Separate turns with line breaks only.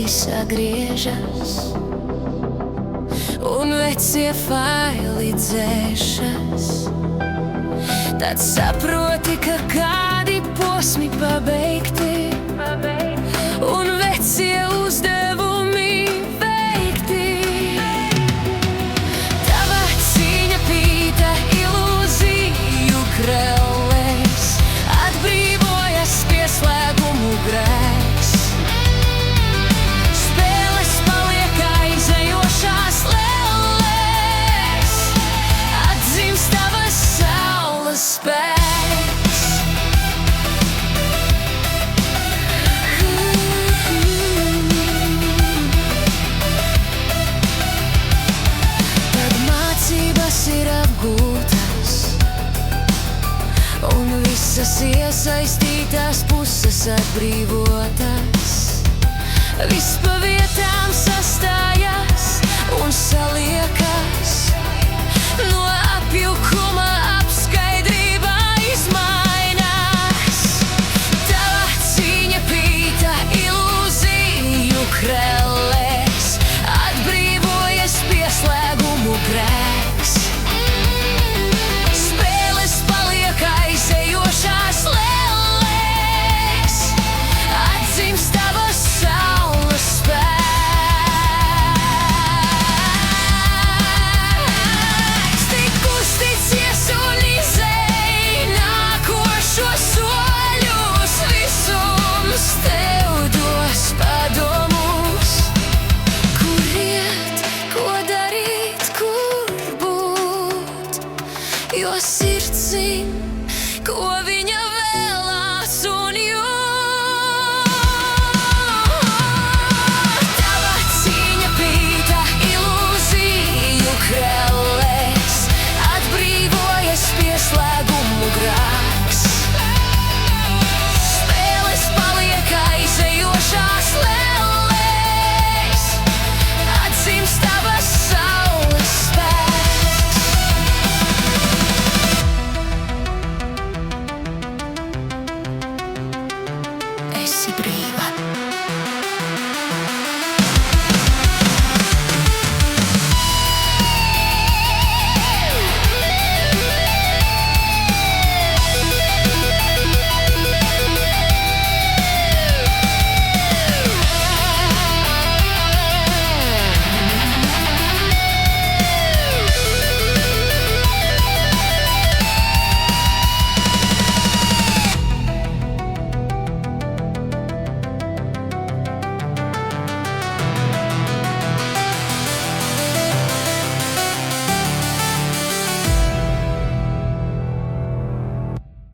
sagriežas, un vecie faili dzēšas. Tad saproti, ka kādi posmi pabeigti, un vecie uzdevumi veikti. Tava cīņa pīta ilūziju krellēs, atbrīvojas pieslēgumu grēks. Spēles paliek aizejošās lellēs, atdzimst tavas saules spēks. Ir apgūtas, un visas iesaistītās puses atbrīvotas. Viss pa vietām sastājas un saliekas, no apjukuma apskaidrībā izmainās. Tava cīņa pīta ilūziju krellēs, atbrīvojas pieslēgumu grēks. Aizejošās lellēs, atdzimst tavas saules spēks. Tik uzticies un izej nākošos soļus, visums tev dos padomus. Kur iet, ko darīt, kur būt, jo sirds zin, ko